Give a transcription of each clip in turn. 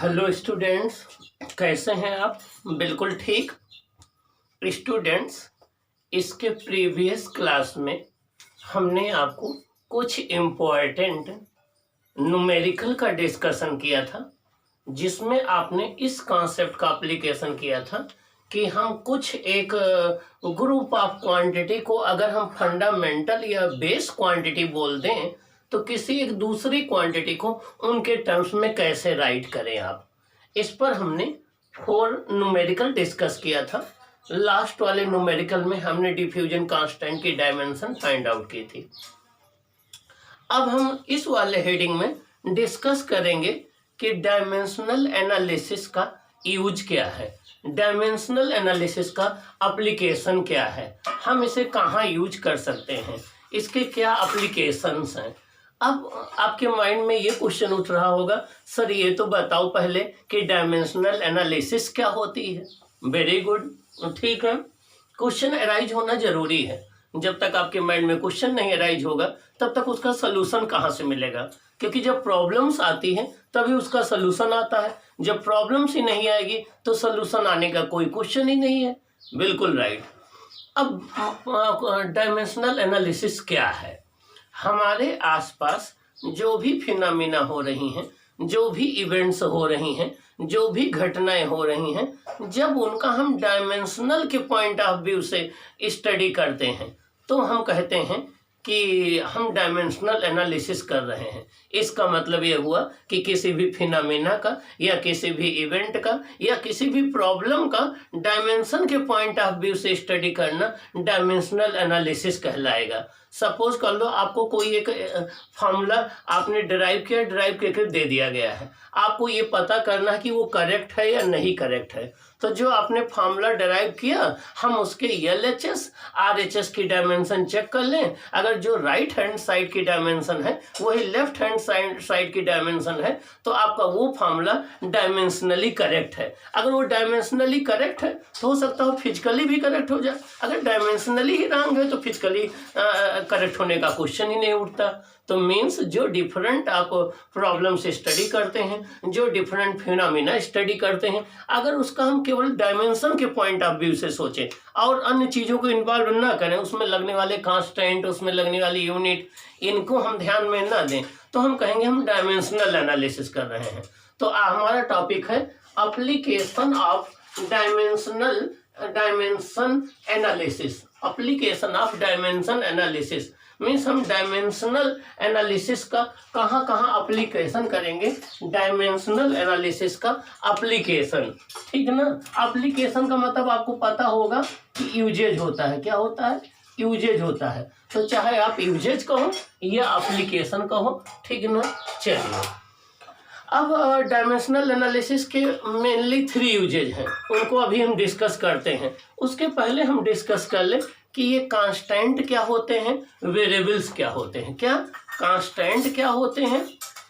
Hello students, कैसे हैं आप? बिल्कुल ठीक। स्टूडेंट्स, इसके प्रीवियस क्लास में हमने आपको कुछ इम्पोर्टेंट न्यूमेरिकल का डिस्कशन किया था, जिसमें आपने इस कॉन्सेप्ट का एप्लीकेशन किया था कि हम कुछ एक ग्रुप ऑफ क्वांटिटी को अगर हम फंडामेंटल या बेस क्वांटिटी बोल दें तो किसी एक दूसरी क्वांटिटी को उनके टर्म्स में कैसे राइट करें आप। इस पर हमने 4 न्यूमेरिकल डिस्कस किया था। लास्ट वाले न्यूमेरिकल में हमने डिफ्यूजन कांस्टेंट की डायमेंशन फाइंड आउट की थी। अब हम इस वाले हेडिंग में डिस्कस करेंगे कि डायमेंशनल एनालिसिस का यूज क्या है, डायमेंशनल एनालिसिस का एप्लीकेशन क्या है, हम इसे कहाँ यूज कर सकते हैं, इसके क्या एप्लीकेशंस हैं। अब आपके माइंड में ये क्वेश्चन उठ रहा होगा, सर ये तो बताओ पहले कि डायमेंशनल एनालिसिस क्या होती है। वेरी गुड, ठीक है। क्वेश्चन अराइज होना जरूरी है। जब तक आपके माइंड में क्वेश्चन नहीं अराइज होगा तब तक उसका सलूशन कहाँ से मिलेगा, क्योंकि जब प्रॉब्लम्स आती हैं तभी उसका सलूशन आता है। जब प्रॉब्लम्स ही नहीं आएगी तो सलूशन आने का कोई क्वेश्चन ही नहीं है। बिल्कुल राइट। अब डायमेंशनल एनालिसिस क्या है? हमारे आसपास जो भी फिनोमिना हो रही हैं, जो भी इवेंट्स हो रही हैं, जो भी घटनाएं हो रही हैं, जब उनका हम डायमेंशनल के पॉइंट ऑफ व्यू से स्टडी करते हैं तो हम कहते हैं कि हम डायमेंशनल एनालिसिस कर रहे हैं। इसका मतलब ये हुआ कि किसी भी फिनोमिना का या किसी भी इवेंट का या किसी भी प्रॉब्लम का डायमेंशन के पॉइंट ऑफ व्यू से स्टडी करना डायमेंशनल एनालिसिस कहलाएगा। सपोज कर लो आपको कोई एक फॉर्मूला आपने ड्राइव करके दे दिया गया है, आपको ये पता करना है कि वो करेक्ट है या नहीं करेक्ट है। तो जो आपने फॉर्मूला ड्राइव किया, हम उसके LHS RHS की डायमेंशन चेक कर लें। अगर जो राइट हैंड साइड की डायमेंशन है वही लेफ्ट हैंड साइड की डायमेंशन है तो आपका वो फॉर्मूला डायमेंशनली करेक्ट है। अगर वो डायमेंशनली करेक्ट है तो हो सकता है फिजिकली भी करेक्ट हो जाए। अगर डायमेंशनली ही रॉन्ग है तो फिजिकली करेक्ट होने का क्वेश्चन ही नहीं उठता। तो मीन्स जो डिफरेंट आप प्रॉब्लम से स्टडी करते हैं, जो डिफरेंट फिनोमिना स्टडी करते हैं, अगर उसका हम केवल डायमेंशन के पॉइंट ऑफ व्यू से सोचें और अन्य चीज़ों को इन्वॉल्व ना करें, उसमें लगने वाले कांस्टेंट, उसमें लगने वाली यूनिट, इनको हम ध्यान में ना दें, तो हम कहेंगे हम डायमेंशनल एनालिसिस कर रहे हैं। तो हमारा टॉपिक है application of dimension analysis. Application of dimension analysis means हम डायमेंशनल एनालिसिस का कहाँ कहाँ एप्लीकेशन करेंगे। डायमेंशनल एनालिसिस का एप्लीकेशन, ठीक है ना। एप्लीकेशन का मतलब आपको पता होगा कि यूजेज होता है। क्या होता है? यूजेज होता है। तो चाहे आप यूजेज कहो या एप्लीकेशन कहो, ठीक है ना। चलिए, अब डायमेंशनल एनालिसिस के मेनली 3 यूजेज हैं, उनको अभी हम डिस्कस करते हैं। उसके पहले हम डिस्कस कर लें कि ये कांस्टेंट क्या होते हैं, वेरिएबल्स क्या होते हैं। क्या कांस्टेंट क्या होते हैं,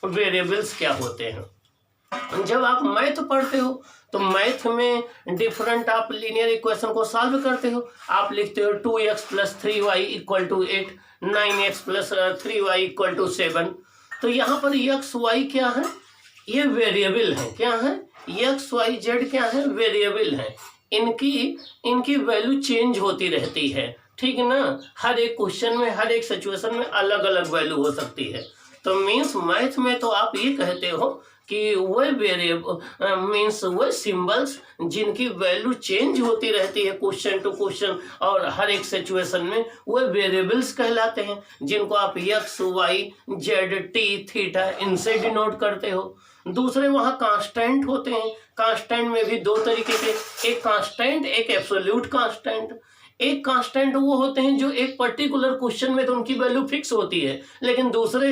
वेरिएबल्स क्या होते हैं। जब आप मैथ पढ़ते हो तो मैथ में डिफरेंट आप लीनियर इक्वेशन को सॉल्व करते हो। आप लिखते हो 2x + 3y = 8, 9x + 3y = 7। तो यहाँ पर x y क्या है? ये वेरिएबल है। क्या है? x y z क्या है? वेरिएबल है। इनकी वैल्यू चेंज होती रहती है, ठीक है ना। हर एक क्वेश्चन में, हर एक सिचुएशन में अलग अलग वैल्यू हो सकती है। तो मीन्स मैथ में तो आप ये कहते हो कि वह वेरिएबल मीन्स वह सिंबल्स जिनकी वैल्यू चेंज होती रहती है क्वेश्चन टू क्वेश्चन और हर एक सिचुएशन में, वह वेरिएबल्स कहलाते हैं, जिनको आप x y z t theta इनसे डिनोट करते हो। दूसरे वहाँ कांस्टेंट होते हैं। कांस्टेंट में भी 2 तरीके के, एक कांस्टेंट, एक एब्सोल्यूट कांस्टेंट। एक कांस्टेंट वो होते हैं जो एक पर्टिकुलर क्वेश्चन में तो उनकी वैल्यू फिक्स होती है, लेकिन दूसरे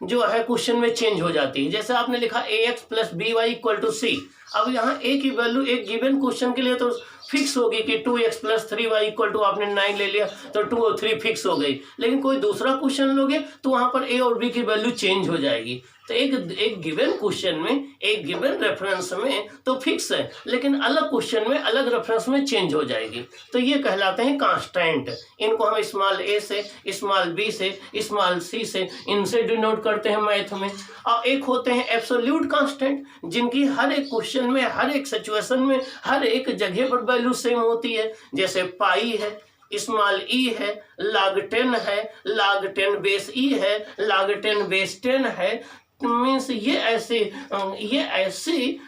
जो है क्वेश्चन में चेंज हो जाती है। जैसे आपने लिखा ax + by = c। अब यहाँ a की वैल्यू एक गिवन क्वेश्चन के लिए तो फिक्स होगी कि 2x + 3y = आपने 9 ले लिया तो 2 और 3 फिक्स हो गई। लेकिन कोई दूसरा क्वेश्चन लोगे तो वहाँ पर a और b की वैल्यू चेंज हो जाएगी। तो एक गिवन क्वेश्चन में, एक गिवन रेफरेंस में तो फिक्स है, लेकिन अलग क्वेश्चन में अलग रेफरेंस में चेंज हो जाएगी, तो ये कहलाते हैं कांस्टेंट। इनको हम स्मॉल a से, स्मॉल b से, स्मॉल c से, इनसे डिनोट करते हैं मैथ में। और एक होते हैं एब्सोल्यूट कांस्टेंट, जिनकी हर एक क्वेश्चन में, हर एक सिचुएशन में, हर एक जगह पर वैल्यू सेम होती है, जैसे पाई है, स्मॉल ई है, log 10 है, log 10 बेस ई है, log 10 बेस 10 है। मीन्स ये ऐसी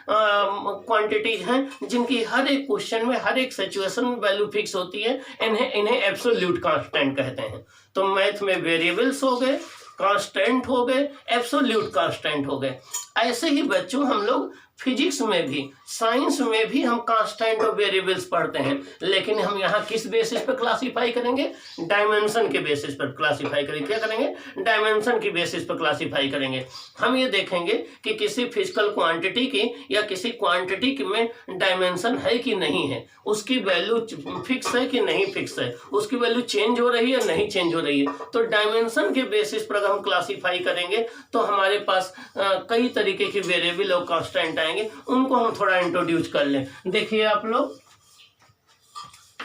क्वांटिटीज हैं जिनकी हर एक क्वेश्चन में, हर एक सिचुएशन में वैल्यू फिक्स होती है। इन्हें एब्सोल्यूट कांस्टेंट कहते हैं। तो मैथ में वेरिएबल्स हो गए, कांस्टेंट हो गए, एब्सोल्यूट कांस्टेंट हो गए। ऐसे ही बच्चों हम लोग फिजिक्स में भी, साइंस में भी हम कांस्टेंट और वेरिएबल्स पढ़ते हैं, लेकिन हम यहाँ किस बेसिस पर क्लासिफाई करेंगे? डायमेंशन के बेसिस पर क्लासिफाई करेंगे। क्या करेंगे? डायमेंशन की बेसिस पर क्लासिफाई करेंगे। हम ये देखेंगे कि किसी फिजिकल क्वांटिटी की या किसी क्वांटिटी में डायमेंशन है कि नहीं है, उसकी वैल्यू फिक्स है कि नहीं फिक्स है, उसकी वैल्यू चेंज हो रही है नहीं चेंज हो रही है। तो डायमेंशन के बेसिस पर अगर हम क्लासिफाई करेंगे तो हमारे पास कई तरीके की वेरिएबल और कांस्टेंट आएंगे, उनको हम थोड़ा इंट्रोड्यूस कर लें। देखिए आप लोग,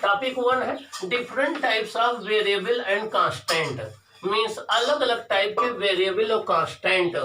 टॉपिक 1 है different types of variable and constant. Means अलग अलग टाइप के वेरिएबल और कांस्टेंट।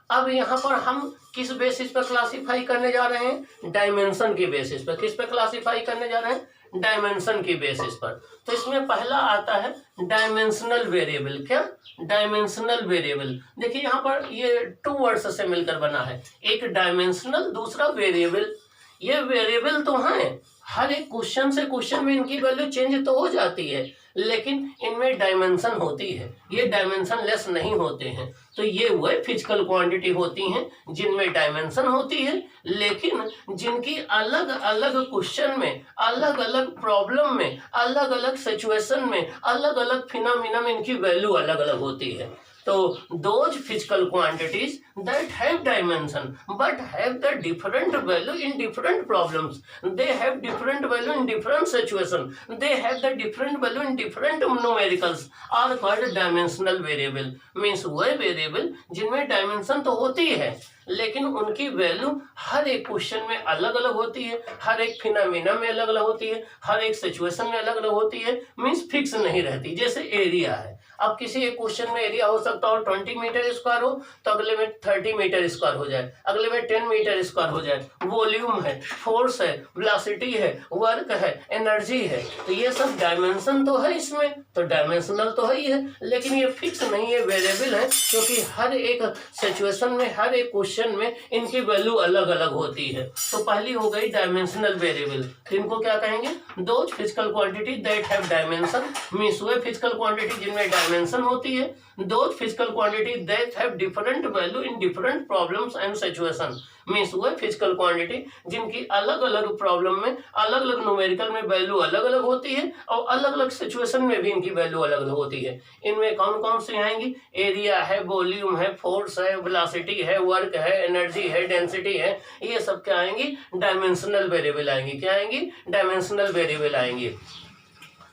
अब यहाँ पर हम किस बेसिस पर क्लासिफाई करने जा रहे हैं? डायमेंशन की बेसिस पर। किस पे क्लासिफाई करने जा रहे हैं? डायमेंशन की बेसिस पर। तो इसमें पहला आता है डायमेंशनल वेरिएबल। क्या? Dimensional variable. देखिए यहाँ पर ये 2 वर्ड्स से मिलकर बना है, एक डायमेंशनल, दूसरा वेरिएबल। ये वेरिएबल तो हैं, हर एक क्वेश्चन से क्वेश्चन में इनकी वैल्यू चेंज तो हो जाती है, लेकिन इनमें डायमेंशन होती है, ये डायमेंशन लेस नहीं होते हैं। तो ये वह फिजिकल क्वांटिटी होती हैं जिनमें डायमेंशन होती है, लेकिन जिनकी अलग अलग क्वेश्चन में, अलग अलग प्रॉब्लम में, अलग अलग सिचुएशन में, अलग अलग फिनोमिना में इनकी वैल्यू अलग अलग होती है। तो those physical quantities that have dimension but have the different value in different problems, they have different value in different situation, they have the different value in different numericals are called dimensional variable। means वह variable जिनमें dimension तो होती है, लेकिन उनकी value हर एक question में अलग अलग होती है, हर एक फिनोमिना में अलग अलग होती है, हर एक सिचुएशन में अलग अलग होती है। मीन्स फिक्स नहीं रहती। जैसे एरिया है, अब किसी एक क्वेश्चन में एरिया हो सकता हो 20 मीटर स्क्वायर हो, तो अगले में 30 मीटर स्क्वायर हो जाए, अगले में 10 मीटर स्क्वायर हो जाए। वॉल्यूम है, फोर्स है, वेलोसिटी है, वर्क है, एनर्जी है, तो ये सब डायमेंशन तो है इसमें, तो डायमेंशनल तो है ही है, लेकिन ये फिक्स नहीं है, वेरिएबल है, क्योंकि हर एक सिचुएशन में, हर एक क्वेश्चन में इनकी वैल्यू अलग अलग होती है। तो पहली हो गई डायमेंशनल वेरिएबल। इनको क्या कहेंगे? Those physical quantity that have dimension. Means way physical quantity जिनमें डायमेंशन होती है। Those physical quantity that have different value in different problems and situation. Means way physical quantity जिनकी अलग अलग प्रॉब्लम में, अलग अलग न्यूमेरिकल में वैल्यू अलग अलग होती है, और अलग अलग सिचुएशन में भी इनकी वैल्यू अलग अलग होती है। इनमें कौन कौन सी आएंगी? एरिया है, वॉल्यूम है, फोर्स है, वेलोसिटी है, वर्क है, एनर्जी है, डेंसिटी है, ये सब क्या आएंगी? डायमेंशनल वेरिएबल आएंगी। क्या आएंगी? डायमेंशनल वेरिएबल आएंगी।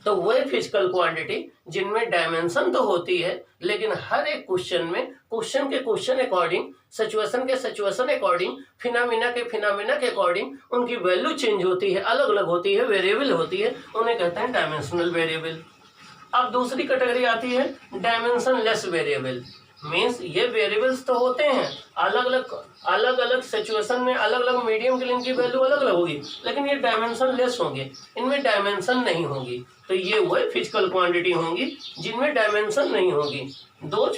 तो वह फिजिकल क्वांटिटी जिनमें डायमेंशन तो होती है, लेकिन हर एक क्वेश्चन में, क्वेश्चन के क्वेश्चन अकॉर्डिंग, सिचुएशन के सिचुएशन अकॉर्डिंग, फिनोमिना के फिनोमिना के अकॉर्डिंग उनकी वैल्यू चेंज होती है, अलग अलग होती है, वेरिएबल होती है, उन्हें कहते हैं डायमेंशनल वेरिएबल। अब दूसरी कैटेगरी आती है डायमेंशन लेस वेरिएबल। मीन्स ये वेरिएबल्स तो होते हैं, अलग अलग सिचुएशन में, अलग अलग मीडियम के लिए इनकी वैल्यू अलग अलग होगी, लेकिन ये डायमेंशन लेस होंगे, इनमें डायमेंशन नहीं होगी। तो ये वही फिजिकल क्वांटिटी होंगी जिनमें डायमेंशन नहीं होगी। Those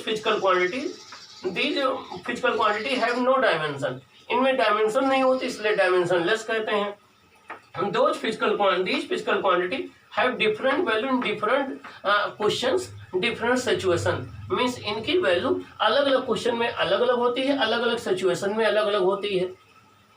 physical quantity, these physical quantity have no dimension. इनमें डायमेंशन नहीं होती, इसलिए डायमेंशन लेस कहते हैं। Those physical quantity have different value in different questions, different situation. Means इनकी वैल्यू अलग अलग क्वेश्चन में अलग अलग होती है, अलग अलग सिचुएशन में अलग अलग होती है।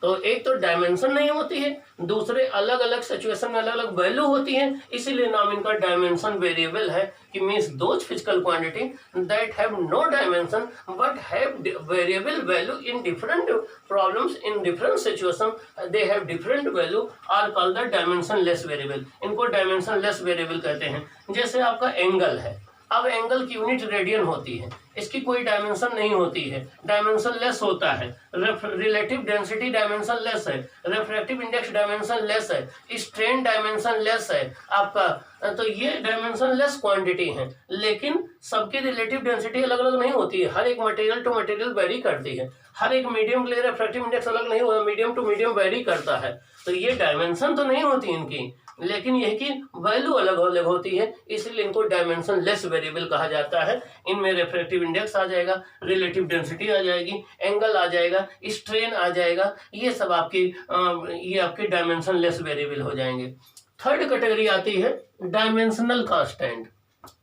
तो एक तो डायमेंशन नहीं होती है, दूसरे अलग अलग सिचुएशन में अलग अलग वैल्यू होती है, इसीलिए नाम इनका डायमेंशन वेरिएबल है। कि means those physical quantity that have no dimension but have variable value in different problems in different situation, they have different value are called the dimensionless variable. इनको dimensionless variable कहते हैं। जैसे आपका angle है, अब angle की unit radian होती है, इसकी कोई डायमेंशन नहीं होती है, डायमेंशन लेस होता है, रिलेटिव डेंसिटी डायमेंशन लेस है, रिफ्रैक्टिव इंडेक्स डायमेंशन लेस है, स्ट्रेन डायमेंशन लेस है आपका। तो ये डायमेंशन लेस क्वांटिटी है, लेकिन सबकी रिलेटिव डेंसिटी अलग अलग नहीं होती है, हर एक मटेरियल टू मटेरियल वेरी करती है, हर एक मीडियम के लिए रिफ्रैक्टिव इंडेक्स अलग नहीं होता, मीडियम टू मीडियम वेरी करता है। तो ये डायमेंशन तो नहीं होती इनकी, लेकिन यह कि वैल्यू अलग अलग होती है, इसलिए इनको डायमेंशन लेस वेरिएबल कहा जाता है। इनमें रिफ्रैक्टिव इंडेक्स आ जाएगा, रिलेटिव डेंसिटी आ जाएगी, एंगल आ जाएगा, स्ट्रेन आ जाएगा, ये सब आपके डायमेंशन लेस वेरिएबल हो जाएंगे। थर्ड कैटेगरी आती है डायमेंशनल कांस्टेंट।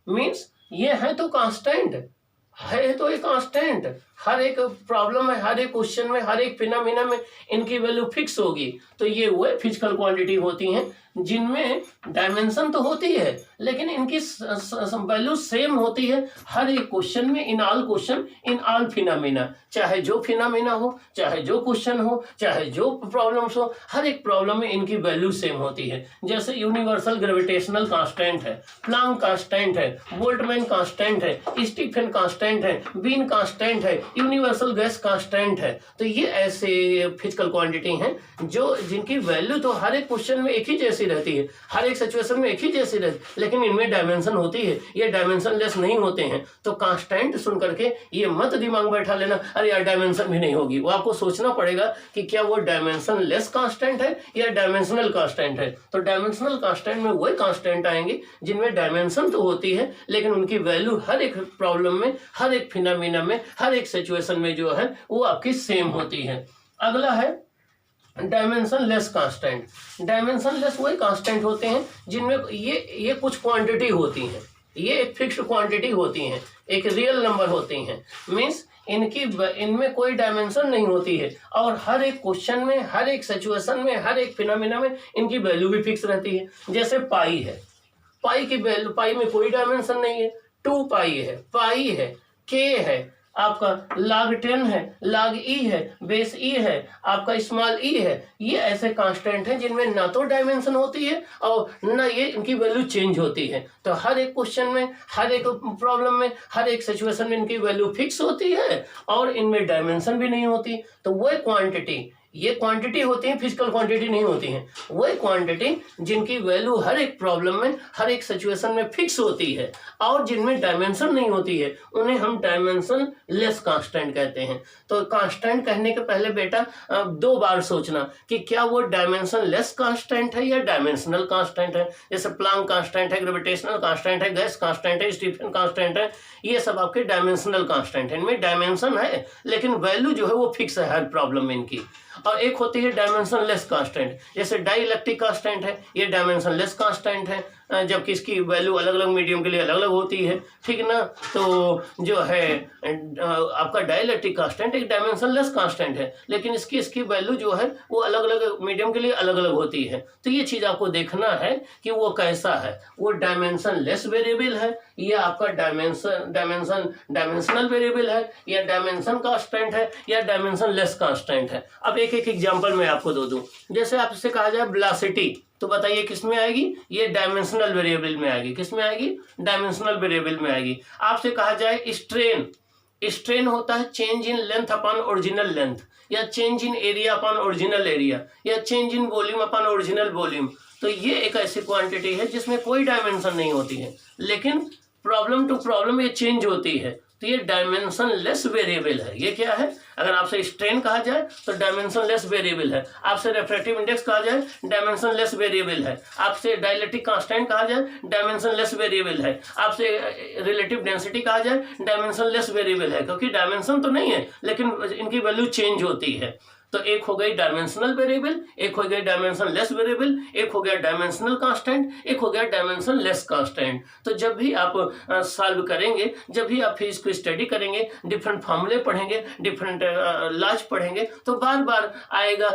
मीन्स ये है तो कांस्टेंट है, तो एक कांस्टेंट हर एक प्रॉब्लम में, हर एक क्वेश्चन में, हर एक फिनोमिना में इनकी वैल्यू फिक्स होगी। तो ये वो फिजिकल क्वांटिटी होती हैं जिनमें डायमेंशन तो होती है, लेकिन इनकी वैल्यू सेम होती है हर एक क्वेश्चन में, in all question, in all phenomena, चाहे जो फिनोमिना हो, चाहे जो क्वेश्चन हो, चाहे जो प्रॉब्लम्स हो, हर एक प्रॉब्लम में इनकी वैल्यू सेम होती है। जैसे यूनिवर्सल ग्रेविटेशनल कांस्टेंट है, प्लैंक कांस्टेंट है, बोल्ट्जमैन कांस्टेंट है, स्टीफन कांस्टेंट है, बीन कांस्टेंट है, यूनिवर्सल गैस कांस्टेंट है। तो ये ऐसे फिजिकल क्वांटिटी हैं जो जिनकी वैल्यू तो हर एक क्वेश्चन में एक ही जैसी रहती है, हर एक सिचुएशन में एक ही जैसी रहती है, लेकिन इनमें डायमेंशन होती है, ये डायमेंशन लेस नहीं होते हैं। तो कांस्टेंट सुन करके ये मत दिमाग में बैठा लेना अरे यार डायमेंशन भी नहीं होगी, वो आपको सोचना पड़ेगा कि क्या वो डायमेंशन लेस कांस्टेंट है या डायमेंशनल कांस्टेंट है। तो डायमेंशनल कांस्टेंट में वही कांस्टेंट आएंगे जिनमें डायमेंशन तो होती है, लेकिन उनकी वैल्यू हर एक प्रॉब्लम में, हर एक फिनोमिना में, हर एक सिचुएशन में जो है वो आपकी सेम होती है। अगला है dimension less constant. Dimension less वही कांस्टेंट होते हैं जिनमें ये कुछ क्वांटिटी होती हैं, ये एक फिक्स्ड क्वांटिटी होती हैं, एक रियल नंबर होती हैं। मीन्स इनमें कोई डायमेंशन नहीं होती है, और हर एक क्वेश्चन में, हर एक सिचुएशन में, हर एक फिनोमिना में इनकी वैल्यू भी फिक्स रहती है। जैसे पाई है, पाई की वैल्यू, पाई में कोई डायमेंशन नहीं है, 2 पाई है, पाई है, के है, आपका log 10 है, log e है, बेस e है, आपका स्मॉल e है। ये ऐसे कांस्टेंट हैं जिनमें ना तो डायमेंशन होती है और ना ये इनकी वैल्यू चेंज होती है। तो हर एक क्वेश्चन में, हर एक प्रॉब्लम में, हर एक सिचुएशन में इनकी वैल्यू फिक्स होती है और इनमें डायमेंशन भी नहीं होती। तो वह क्वांटिटी, ये क्वांटिटी होती है, फिजिकल क्वांटिटी नहीं होती है, वही क्वांटिटी जिनकी वैल्यू हर एक प्रॉब्लम में, हर एक सिचुएशन में फिक्स होती है और जिनमें डायमेंशन नहीं होती है, उन्हें हम डायमेंशन लेस कांस्टेंट कहते हैं। तो कांस्टेंट कहने के पहले बेटा 2 बार सोचना कि क्या वो डायमेंशन लेस कांस्टेंट है या डायमेंशनल कांस्टेंट है। जैसे प्लैंक कांस्टेंट है, ग्रेविटेशनल कांस्टेंट है, गैस कांस्टेंट है, स्टीफन कांस्टेंट है, ये सब आपके डायमेंशनल कांस्टेंट है। इनमें डायमेंशन है लेकिन वैल्यू जो है वो फिक्स है हर प्रॉब्लम में इनकी। और एक होती है डायमेंशन लेस कांस्टेंट, जैसे डाइलेक्ट्रिक कांस्टेंट है, ये डायमेंशन लेस कांस्टेंट है, जबकि इसकी वैल्यू अलग अलग मीडियम के लिए अलग अलग होती है, ठीक ना। तो जो है आपका डाइलेक्ट्रिक कांस्टेंट एक डायमेंशन लेस कांस्टेंट है, लेकिन इसकी वैल्यू जो है वो अलग अलग मीडियम के लिए अलग अलग होती है। तो ये चीज़ आपको देखना है कि वो कैसा है, वो डायमेंशन लेस वेरिएबल है या आपका डायमेंशनल वेरिएबल है, या डायमेंशन कांस्टेंट है, या डायमेंशन लेस कांस्टेंट है। अब एक एक एग्जांपल मैं आपको दे दूं। जैसे आपसे कहा जाए वेलोसिटी, तो बताइए किस में आएगी, ये डायमेंशनल वेरिएबल में आएगी। किस में आएगी, डायमेंशनल वेरिएबल में आएगी। आपसे कहा जाए स्ट्रेन, स्ट्रेन होता है change in length upon original length, या change in area upon original area, या change in volume upon original volume. तो ये एक ऐसी क्वांटिटी है जिसमें कोई डायमेंशन नहीं होती है, लेकिन प्रॉब्लम टू प्रॉब्लम ये चेंज होती है। तो ये डायमेंशन लेस वेरिएबल है। ये क्या है, अगर आपसे स्ट्रेन कहा जाए तो डायमेंशन लेस वेरिएबल है, आपसे रिफ्रैक्टिव इंडेक्स कहा जाए डायमेंशन लेस वेरिएबल है, आपसे डाइलेक्ट्रिक कांस्टेंट कहा जाए डायमेंशन लेस वेरिएबल है, आपसे रिलेटिव डेंसिटी कहा जाए डायमेंशन लेस वेरिएबल है, क्योंकि डायमेंशन तो नहीं है लेकिन इनकी वैल्यू चेंज होती है। तो एक हो गई डायमेंशनल वेरिएबल, एक हो गई डायमेंशन लेस वेरिएबल, एक हो गया डायमेंशनल कांस्टेंट, एक हो गया डायमेंशन लेस कांस्टेंट। तो जब भी आप सॉल्व करेंगे, जब भी आप फिजिक्स को स्टडी करेंगे, डिफरेंट फार्मूले पढ़ेंगे, डिफरेंट लॉज पढ़ेंगे, तो बार बार आएगा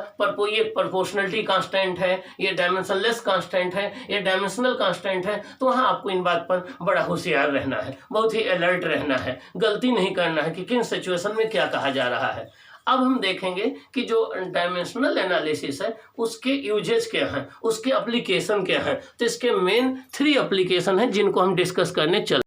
ये प्रोपोर्शनलिटी कांस्टेंट है, ये डायमेंशन लेस कांस्टेंट है, ये डायमेंशनल कांस्टेंट है। तो वहाँ आपको इन बात पर बड़ा होशियार रहना है, बहुत ही अलर्ट रहना है, गलती नहीं करना है कि किन सिचुएशन में क्या कहा जा रहा है। अब हम देखेंगे कि जो डायमेंशनल एनालिसिस है उसके यूजेज क्या हैं, उसके एप्लीकेशन क्या हैं। तो इसके मेन 3 एप्लीकेशन हैं जिनको हम डिस्कस करने चल